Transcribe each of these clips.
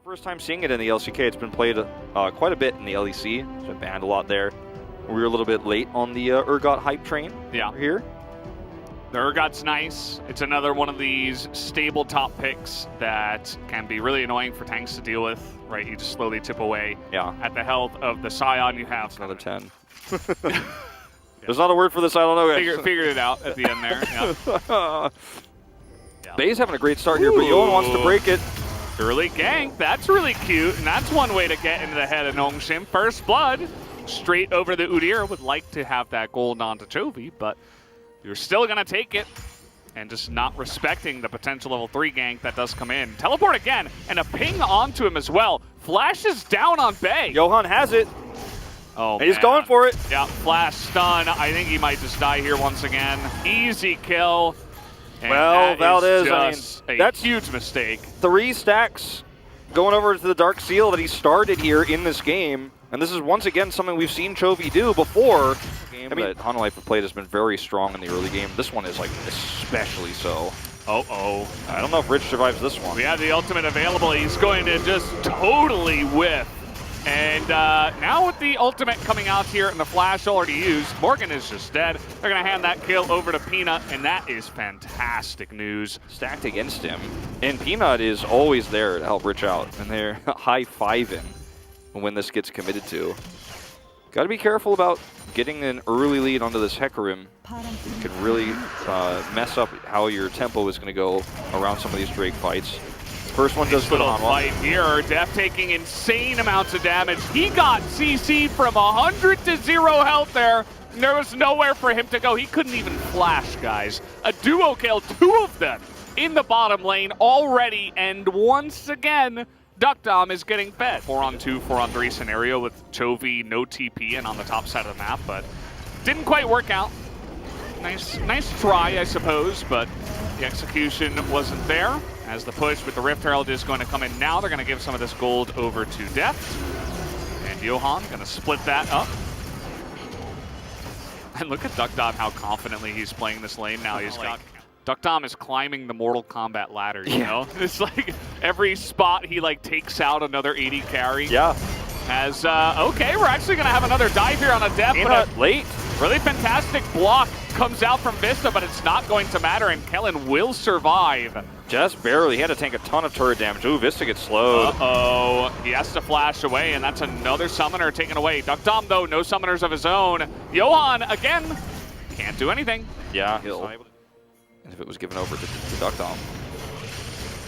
first time seeing it in the LCK. It's been played quite a bit in the LEC. It's been banned a lot there. We were a little bit late on the Urgot hype train here. The Urgot's nice. It's another one of these stable top picks that can be really annoying for tanks to deal with, right? You just slowly tip away at the health of the Scion you have. It's another 10. There's not a word for this, I don't know. Figured it out at the end there. Bay's having a great start here, but Johan wants to break it. Early gank, that's really cute, and that's one way to get into the head of Nongshim. First blood, straight over the Udyr. Would like to have that gold onto Chovy, but you're still gonna take it, and just not respecting the potential level 3 gank that does come in. Teleport again, and a ping onto him as well. Flashes down on Bay. Johan has it. Oh, and he's going for it. Yeah, flash stun. I think he might just die here once again. Easy kill. And well, Valdez, I mean, that's a huge mistake. 3 stacks going over to the Dark Seal that he started here in this game. And this is once again something we've seen Chovy do before. I mean, that Hanwha have played has been very strong in the early game. This one is like especially so. Uh-oh. I don't know if Rich survives this one. We have the ultimate available. He's going to just totally whiff. And now with the ultimate coming out here and the flash already used, Morgan is just dead. They're going to hand that kill over to Peanut, and that is fantastic news. Stacked against him. And Peanut is always there to help Rich out. And they're high-fiving when this gets committed to. Got to be careful about getting an early lead onto this Hecarim. It could really mess up how your tempo is going to go around some of these Drake fights. First one does little fight here. Def taking insane amounts of damage. He got CC from 100 to 0 health there. There was nowhere for him to go. He couldn't even flash, guys. A duo kill, 2 of them in the bottom lane already. And once again, Duckdom is getting fed. 4-on-2, 4-on-3 scenario with Chovy, no TP, and on the top side of the map, but didn't quite work out. Nice try, I suppose, but the execution wasn't there. As the push with the Rift Herald is going to come in now, they're going to give some of this gold over to Def. And Johan going to split that up. And look at Duckdom, how confidently he's playing this lane now. He's got... Duckdom is climbing the Mortal Kombat ladder, you know? It's like every spot he like takes out another 80 carry. Yeah. As, okay, we're actually going to have another dive here on a Def. But late. Really fantastic block comes out from Vista, but it's not going to matter, and Kellen will survive. Just barely. He had to tank a ton of turret damage. Ooh, Vista gets slowed. Uh-oh. He has to flash away, and that's another summoner taken away. Duckdom, though, no summoners of his own. Johan, again, can't do anything. Yeah, he'll... And if it was given over to Duckdom.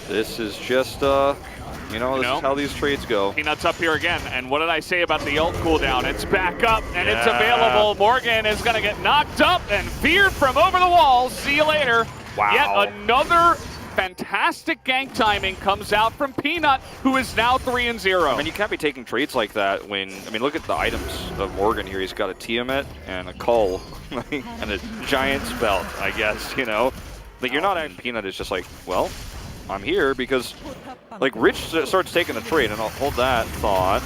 This is just, you know, this is how these trades go. Peanut's up here again, and what did I say about the ult cooldown? It's back up, and it's available. Morgan is going to get knocked up and feared from over the wall. See you later. Wow. Yet another fantastic gank timing comes out from Peanut, who is now 3-0. I mean, you can't be taking trades like that when, I mean, look at the items of Morgan here. He's got a Tiamat and a Cull and a Giant's Belt, I guess, you know? Like, you're not acting Peanut is just like, well, I'm here because, like, Rich starts taking the trade, and I'll hold that thought.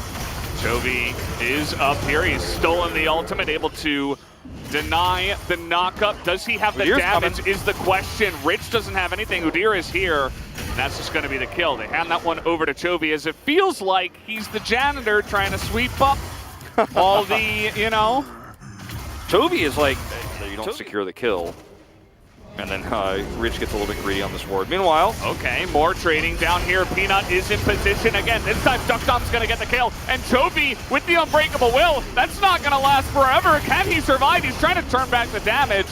Chovy is up here. He's stolen the ultimate, able to deny the knockup. Does he have the damage coming. Is the question. Rich doesn't have anything. Udyr is here, and that's just going to be the kill. They hand that one over to Chovy as it feels like he's the janitor trying to sweep up all the, you know. Chovy is like, you don't secure the kill. And then Rich gets a little bit greedy on this ward. Meanwhile... Okay, more trading down here. Peanut is in position again. This time, Duckdom's going to get the kill. And Chovy with the Unbreakable Will. That's not going to last forever. Can he survive? He's trying to turn back the damage.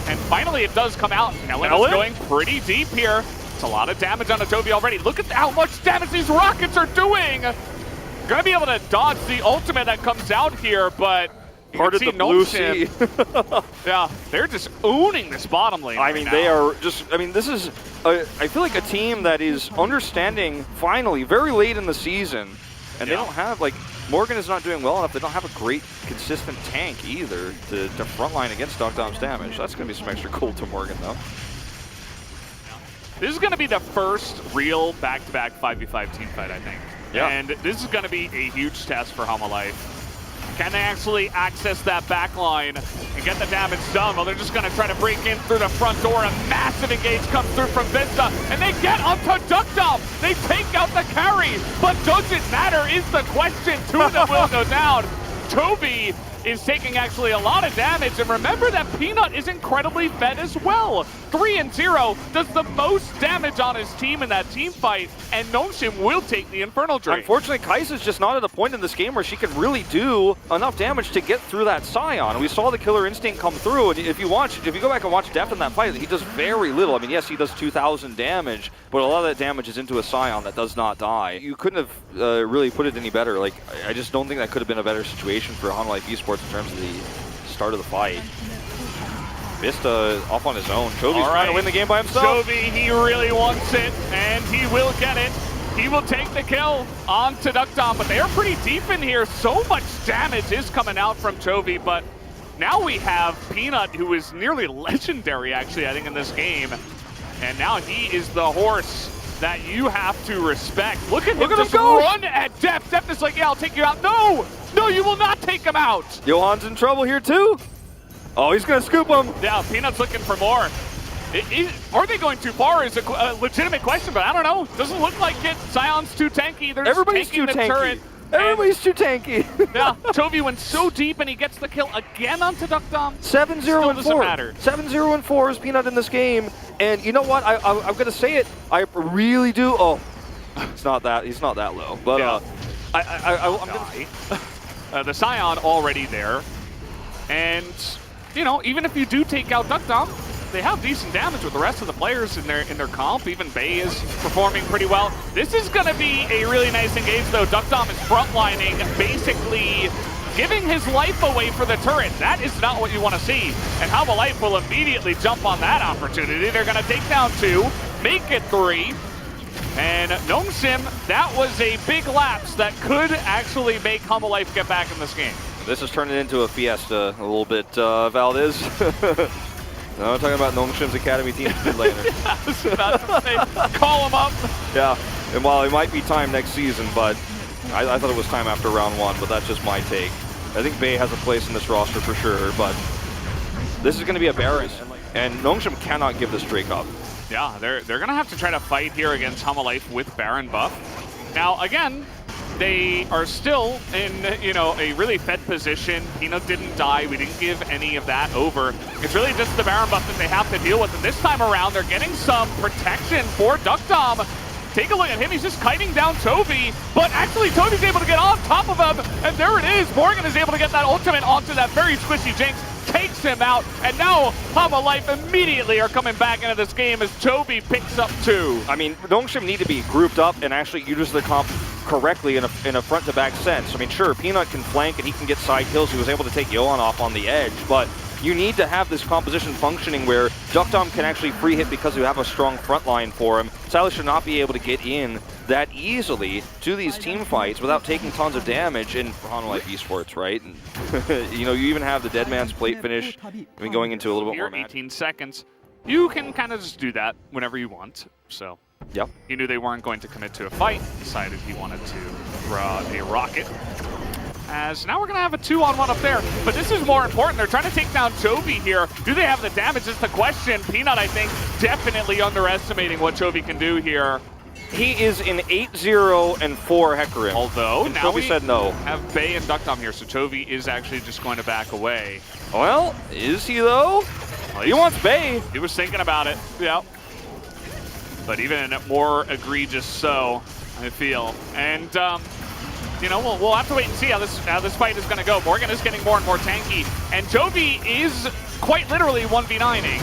And finally, it does come out. Kellen is going pretty deep here. It's a lot of damage on a Chovy already. Look at how much damage these rockets are doing. Going to be able to dodge the ultimate that comes out here, but... Part of the blue sea. Yeah, they're just owning this bottom lane. I mean, they are just, I mean, this is, I feel like a team that is understanding, finally, very late in the season, and they don't have, like, Morgan is not doing well enough. They don't have a great, consistent tank either to frontline against Duckdom's damage. That's going to be some extra gold to Morgan, though. This is going to be the first real back-to-back 5v5 team fight, I think. Yeah. And this is going to be a huge test for Hanwha Life. Can they actually access that back line and get the damage done? Well, they're just going to try to break in through the front door. A massive engage comes through from Vista, and they get onto Duckdom. They take out the carry, but does it matter is the question. Two of them will go down. Toby is taking actually a lot of damage, and remember that Peanut is incredibly fed as well. 3-0 does the most damage on his team in that team fight, and Nongshim will take the Infernal Drain. Unfortunately, Kai'Sa's just not at a point in this game where she can really do enough damage to get through that Scion. We saw the Killer Instinct come through, and if you go back and watch Def in that fight, he does very little. I mean, yes, he does 2,000 damage, but a lot of that damage is into a Scion that does not die. You couldn't have really put it any better. Like, I just don't think that could have been a better situation for Hanwha Esports in terms of the start of the fight. Vista off on his own. Chovy's trying to win the game by himself. Chovy, he really wants it, and he will get it. He will take the kill onto Duckdom, but they are pretty deep in here. So much damage is coming out from Chovy, but now we have Peanut, who is nearly legendary, actually, I think, in this game. And now he is the horse that you have to respect. Look at him just run at Def. Def is like, yeah, I'll take you out. No! No, you will not take him out! Johan's in trouble here, too. Oh, he's going to scoop him. Yeah, Peanut's looking for more. Are they going too far is a legitimate question, but I don't know. Doesn't look like it. Sion's too tanky. They're Everybody's just taking too the tanky. turret. Everybody's too tanky. Yeah, Chovy went so deep, and he gets the kill again onto Duckdom. 7-0 and 4. Matter. 7-0 and 4 is Peanut in this game. And you know what? I'm going to say it. I really do. Oh, it's not that. He's not that low. But yeah. I'm going to... the Scion already there. And, you know, even if you do take out Duckdom, they have decent damage with the rest of the players in their comp. Even Bay is performing pretty well. This is going to be a really nice engage, though. Duckdom is frontlining, basically giving his life away for the turret. That is not what you want to see. And Hanwha Life will immediately jump on that opportunity. They're going to take down 2, make it 3. And Nongshim, that was a big lapse that could actually make Hanwha Life get back in this game. This is turning into a fiesta a little bit, Valdez. No, I'm talking about Nongshim's Academy team later. I was about to say, call him up. Yeah, and while it might be time next season, but I thought it was time after round 1, but that's just my take. I think Bay has a place in this roster for sure, but this is going to be a Baron, and Nongshim cannot give this Drake up. Yeah, they're going to have to try to fight here against Hanwha Life with Baron buff. Now, again, they are still in, you know, a really fed position. Peanut didn't die. We didn't give any of that over. It's really just the Baron buff that they have to deal with. And this time around, they're getting some protection for Duckdom. Take a look at him. He's just kiting down Toby. But actually, Toby's able to get on top of him. And there it is. Morgan is able to get that ultimate onto that very squishy Jinx. Takes him out. And now Hanwha Life immediately are coming back into this game as Toby picks up 2. I mean, Nongshim need to be grouped up and actually use the comp correctly in a front-to-back sense. I mean, sure, Peanut can flank and he can get side kills. He was able to take Johan off on the edge, but you need to have this composition functioning where Duckdom can actually free hit because you have a strong front line for him. Silas should not be able to get in that easily to these team fights without taking tons of damage in Hanwha Life Esports, right? And, you know, you even have the dead man's plate finish. I mean, going into a little bit more match. 18 seconds. You can kind of just do that whenever you want, so. Yep. He knew they weren't going to commit to a fight, decided he wanted to throw a rocket. As now we're going to have a 2-on-1 up there, but this is more important. They're trying to take down Chovy here. Do they have the damage is the question. Peanut, I think, definitely underestimating what Chovy can do here. He is in 8-0 and 4 Hecarim. Although, and now Chovy said no. Have Bay and Duckdom here, so Chovy is actually just going to back away. Well, is he though? Well, he wants Bay. He was thinking about it, yeah. But even more egregious so, I feel. And, you know, we'll have to wait and see how this fight is going to go. Morgan is getting more and more tanky, and Chovy is quite literally 1v9ing.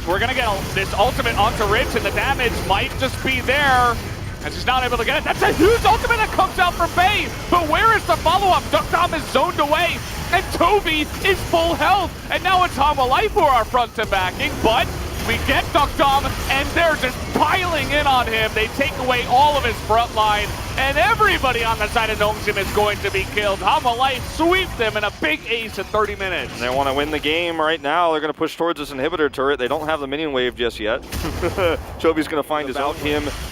We're going to get this ultimate onto Rich, and the damage might just be there, as he's not able to get it. That's a huge ultimate that comes out from Bay, but where is the follow-up? Duckdom is zoned away, and Toby is full health, and now it's Hanwha Life who are front to backing, but we get Duckdom, and they're just piling in on him. They take away all of his front line. and everybody on the side of Nongshim is going to be killed. Hanwha Life sweep them in a big ace at 30 minutes. And they want to win the game right now. They're going to push towards this inhibitor turret. They don't have the minion wave just yet. Chobi's going to find out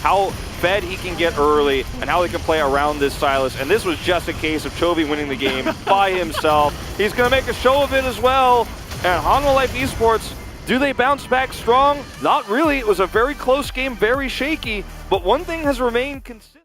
how fed he can get early and how he can play around this Sylas. And this was just a case of Chobi winning the game by himself. He's going to make a show of it as well. And Hanwha Life Esports, do they bounce back strong? Not really. It was a very close game, very shaky. But one thing has remained consistent.